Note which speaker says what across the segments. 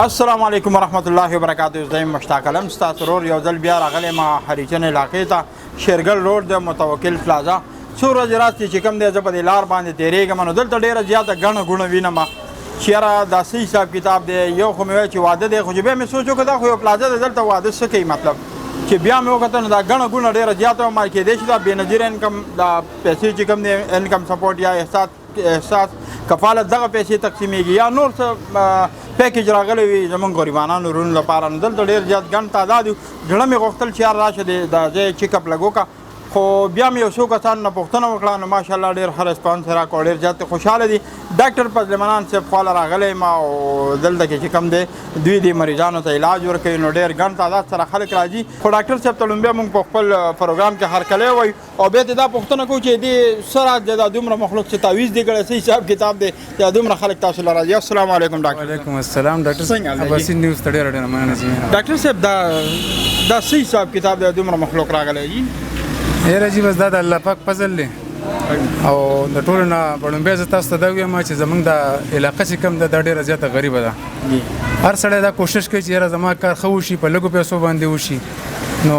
Speaker 1: السلام علیکم ورحمت الله وبرکاتہ. زه مشتاق علم ستاسو ورور یو ځل بیا راغلی ما هریچن علاقې ته شیرګل روډ د متوکل پلازا. څو ورځې راستې چې کوم دی زه په دې لار باندې تېرېږم نو دلته ډېره زیاته ګڼه ګوڼه وینم چې یاره دا څه حساب کتاب دی. یو خو مې وایي چې واده دی خو چې بیا مې سوچ وکړه دا خو یو پلازا دی دلته واده څه کوي مطلب چې بیا مې وکتل نو دا ګڼه ګوڼه ډېره زیاته وه. ما کېدای شي دا بېنظیره انکم دا پیسې چې کوم دی انکم سپورټ یا احساس کفالت دغه پیسې تقسیمېږي یا نور څه پیکیج راغلی وي زمونږ غریبانانو وروڼو لپاره. نو دلته ډېر زیات ګڼ تعداد وي. زړه مې غوښتل چې یار راشه دا ځای چیک اپ لږ وکړه خو بیا مې یو څو کسانو نه پوښتنه وکړه نو ماشاءالله ډېر ښه رسپانس راکړ. ډېر زیات خوشحاله دي. ډاکټر فضل منان صاحب خواله راغلی یم او دلته کې چې کوم دی دوی دې مریضانو ته علاج ورکوي نو ډېر ګڼ تعداد سره خلک راځي. خو ډاکټر صاحب ته لومبیا موږ په خپل پروګرام کې هرکلی وایو او بیا ته دا پوښتنه کوو چې دې څه راز دی دا دومره مخلوق چې تعویض دی کړی څه حساب کتاب دی یا دومره خلک تاسو له راځي. السلام علیکم ډاکټر.
Speaker 2: وعلیکم السلام ډاکټر صاحب. اباسین نیوز ته ډېره مننه جی.
Speaker 1: ډاکټر صاحب دا څه حساب کتاب دی دومره مخلوق راغلی جی؟
Speaker 2: یاره جی بس دا د الله پاک فضل دی او د ټولو نه په لومبیا زه تاسو ته دا ویم چې زموږ د علاقه چې کوم ده دا ډېره زیاته غریبه ده. هر سړی دا کوشش کوي چې یاره زما کار ښه وشي په لږو پیسو باندې وشي نو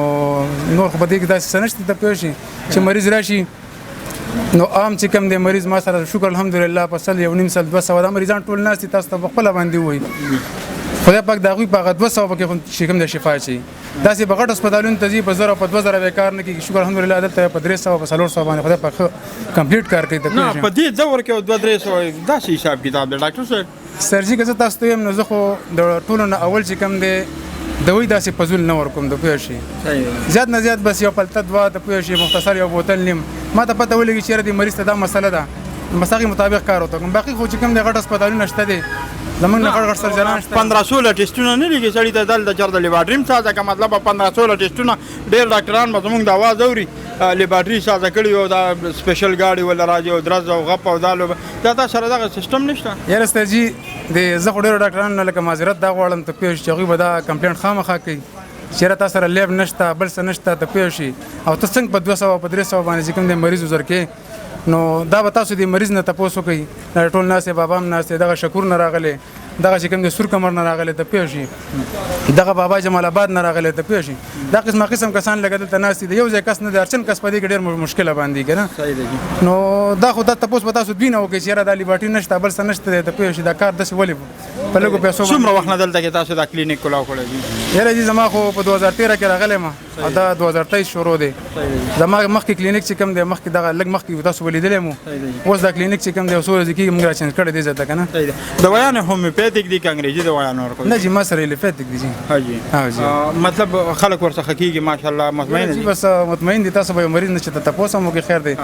Speaker 2: نور خو په دې کې داسې څه نشته ته پوه شي چې مریض راشي نو عام چې کوم دی مریض ما سره شکر الحمدلله په سل یو نیم سل 200 دا مریضان ټول ناست دي تاسو ته په خپله باندې ووایي خدای پاک د هغوی په هغه 200 پکې چې کوم دی شفا شي. داسې په غټ هسپتالونو ته ځي په 1000 په 2000 به کار نه کېږي. شکر الحمدلله دلته په 300 په 400 باندې خدای پاک کمپلیټ کار کوي.
Speaker 1: نه په دې دور کې 200-300 داسې حساب کتاب دی ډاکټر صاحب.
Speaker 2: سرجي که زه تاسو ته یم نو زه خو د ټولو نه اول چې کوم دی دوی داسې فضول نه ورکوم د پوه شي زیات نه زیات بس یو پلته دوه د پوه شي مختصر یو بوتل نیم ما ته پته ولګي چې یاره دې مریض ته دا مسله ده بس هغې مطابق کار ورته کوم. باقي خو چې کوم دی غټ هسپتالونه شته دی زمونږ نه غټ غټ سرجنان شته 1500 ټسټونه نه لګي سړي ته دلته چېرته لیبارټري هم سازه که مطلب 1500 ټسټونه ډېر ډاکټران به زمونږ د اواز اوري لیبارټري سازه کړي او دا سپیشل ګاډي ولا راځي او درز او غپ او دا تا سره دغه سیسټم نشته. یاره سترجي د زه خو ډېرو ډاکټرانو نه لکه معذرت دا غواړم ته پوه شي چې هغوی به دا کمپلینټ خامخا کوي چې یاره تا سره لیب نشته بل څه نشته ته پوه شي او ته څنګه په 200 په 300 باندې چې کوم دی مریض وزر کې نو دا به تاسو د مریض نه تپوس وکړئ. دا ټول ناست بابا هم ناست دغه شکور نه راغلی دغه چې کوم دی سور کمر نه راغلی ته پوه شي دغه بابا جمال آباد نه راغلی ته پوه شي دا قسم کسان لکه دلته ناست دي یو ځای کس نه دی هر چند کس په دې کې ډېر مشکله باندې که نه نو دا خو دا تپوس به تاسو دوی نه وکړئ چې یاره دا لیبارټري نشته بل څه نشته دی ته پوه شي دا کار داسې ولې په لږو پیسو
Speaker 1: څومره وخت نه دلته کې تاسو دا کلینیک کلاو کړی دي؟
Speaker 2: یاره جي زما خو په 2013 کې راغلی یم او دا 2023 شروع دی. زما مخکې کلینیک چې کوم دی مخکې دغه لږ مخکې تاسو به لیدلی مو اوس دا کلینیک چې کوم دی څو ورځې کېږي موږ را چینج کړی دی ځای ته که نه.
Speaker 1: دوایان هومیوپیتیک دي که انګریزي دوایان ورکوي؟
Speaker 2: نه جي ما سره ایلوپیتیک دي جي.
Speaker 1: مطلب خلک ورڅخه کېږي ماشاءالله مطمئن دي؟
Speaker 2: بس مطمئن دي. تاسو به یو مریض نه چې ته تپوس هم وکړي خیر دی.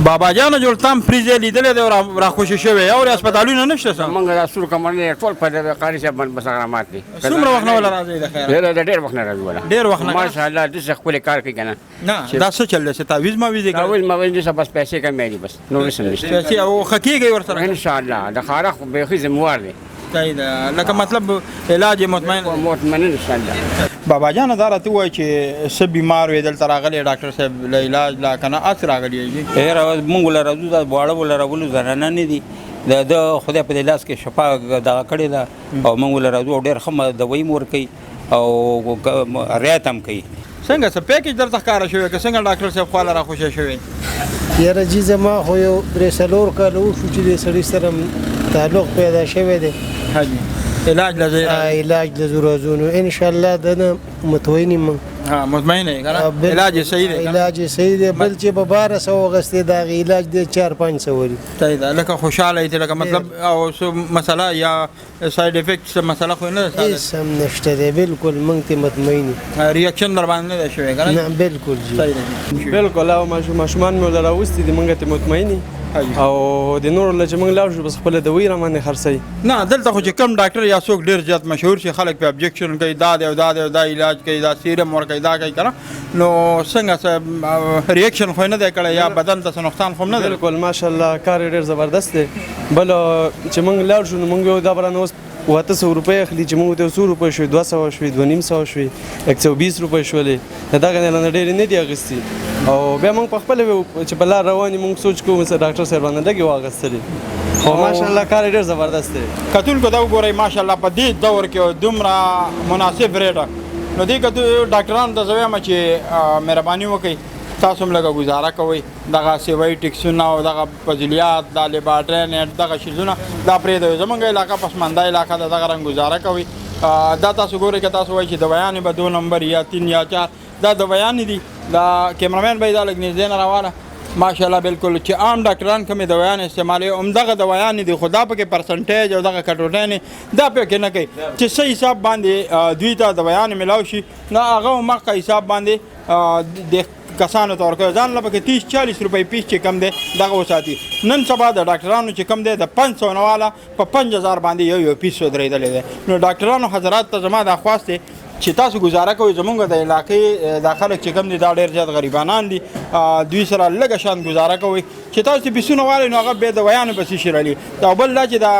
Speaker 1: بابا جانه جوړ تام فریج لیدلی دی را خوشي شوی او هسپتالونه نشته څه؟
Speaker 3: موږ دا سور کمر نه ټول په قاري صاحب باندې بس اغرامات دي.
Speaker 1: څومره وخت نه ولا راځي د خیر؟
Speaker 3: ډېر وخت نه راځي ولا
Speaker 1: ډېر وخت نه
Speaker 3: ماشاءالله دې خپل کار کوي کنه.
Speaker 1: نه دا څه چل دی تعویض ماویز دی؟
Speaker 3: تعویض ماویز دي بس پیسې کمې دي بس نور څه نشته.
Speaker 1: پیسې او خکېږي ورسره
Speaker 3: ان شاء الله د خارق به خې زموار دي.
Speaker 1: لکه مطلب علاج مطمئن
Speaker 3: ان شاء الله.
Speaker 1: بابا جان دا راته وایي چې څه بیمار وې دلته راغلی ډاکټر صاحب له علاج لا که نه اس راغلی یې؟
Speaker 4: مونږ له راځو دا واړه له راولو زنانه نه دي د خدای په دې لاس کې شفا دغه کړې ده او مونږ له راځو ډېر ښه دوایي مو ورکوي او رعایت هم کوي.
Speaker 1: څنګه څه پیکیج درته ښکاره شوی که څنګه ډاکټر صاحب خواله را خوشی شوی؟
Speaker 5: یاره جي زما خو یو 3-4 کاله وشو چې د سړي سره تعلق پیدا شوی دی.
Speaker 1: علاج لزی
Speaker 5: علاج لزورازونو ان شاء الله دنه مطمئن یم.
Speaker 1: مطمئن یې که نه؟ علاج یې صحیح دی؟
Speaker 5: علاج یې صحیح دی بل چې به 1200 اغوستې د هغې علاج دی 4-500 وري.
Speaker 1: صحیح ده لکه خوشحاله یې لکه مطلب او څه مسله یا ساید افیکټ څه مسله خو نه ده؟
Speaker 5: هېڅ هم نشته دی بالکل موږ ته مطمئن یو.
Speaker 1: ریاکشن در باندې نه دی شوی که
Speaker 5: نه بالکل جي
Speaker 1: صحیح ده
Speaker 6: بالکل او ماشومان مې له راوستي دي موږ ته مطمئن او د نورو له چې موږ لاړ شو بس خپله دوایي را باندې خرڅوي.
Speaker 1: نه دلته خو چې کم ډاکټر یا څوک ډېر زیات مشهور شي خلک پې ابجکشن کوي دا دی او دا دی او دا علاج کوي دا سیرم ورکوي دا کوي که نه نو څنګه څه ریاکشن خو یې نه دی کړی یا بدن ته څه نقصان خو هم نه دی؟
Speaker 6: بالکل ماشاءالله کار یې ډېر زبردست دی. بل چې موږ لاړ شو نو موږ یو دا برانه اوس 700 روپۍ اخلي چې موږ ته 100 روپۍ شوي 200 شوي 250 شوي 120 روپۍ شولې د دغه نه ډېرې نه دي اخیستي او بیا موږ په خپله چې په لار روان یو موږ سوچ کوو مثلا ډاکټر صاحب باندې لږې واخیستلې خو ماشاءالله کار ډېر زبردست دی
Speaker 1: کتونکو دا وګورئ ماشاءالله په دې دور کې دومره مناسب ریټه نو دې ډاکټرانو ته زه وایم چې مهرباني وکړئ تاسو هم لږه ګزاره کوئ دغه سیوی ټکسونه او دغه فضلیات دا لیبارټري نیټ دغه شیزونه دا پرېږدئ زموږ علاقه پسمانده علاقه ده دغه رنګ ګزاره کوئ دا تاسو ګورئ که تاسو وایئ چې دوایانې به 2 نمبر یا 3 یا 4 دا دوایانې دي دا کیمرامین به یې دا لږ نږدې نه راواله ماشاءالله بالکل چې عام ډاکټران کومې دوایانې استعمالوي همدغه دوایانې دي خو دا پکې پرسنټیج او دغه کټوټنې دا پکې نه کوي چې څه حساب باندې دوی ته دوایانې میلاو شي نو هغه هم حقه حساب باندې د کسانو ته ورکوي ځان له پکې 30-40 روپۍ پیس چې کم دی دغه وساتي نن سبا د ډاکټرانو چې کم دی د 500 نه واله په 5000 باندې یو پیس ودرېدلی دی نو ډاکټرانو حضرات ته زما دا خواست دی چې تاسو ګزاره کوئ زمونږ د علاقې دا خلک چې کوم دي دا ډېر زیات غریبانان دي دوی سره لږه شان ګزاره کوئ چې تاسو چې پیسونه والئ نو هغه بې دوایانو پسې شي رالي او بل دا چې دا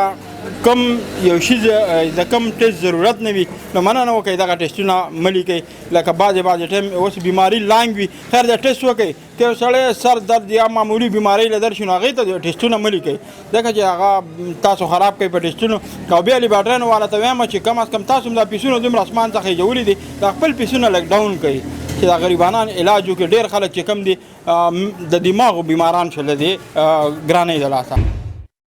Speaker 1: کم یو شي د کم ټیسټ ضرورت نه وي نو مننه وکړئ دغه ټیسټونه مه لیکئ لکه بعضې ټایم اوس بیماري لانګ وي خیر دا ټیسټ وکړئ که یو سړی سر درد یا معمولي بیمارۍ له درشي نو هغې ته ټیسټونه مه لیکئ ځکه چې هغه تاسو خراب کوئ په ټیسټونو او بیا لیبارټریانو والا ته وایم چې کم از کم تاسو هم دا پیسونه دومره اسمان څخه یې دي دا خپل پیسونه لږ ډاون کوي چې دا غریبانان علاج وکړي ډېر خلک چې کم دي د دماغو بیماران شوله دي ګرانۍ د لاسه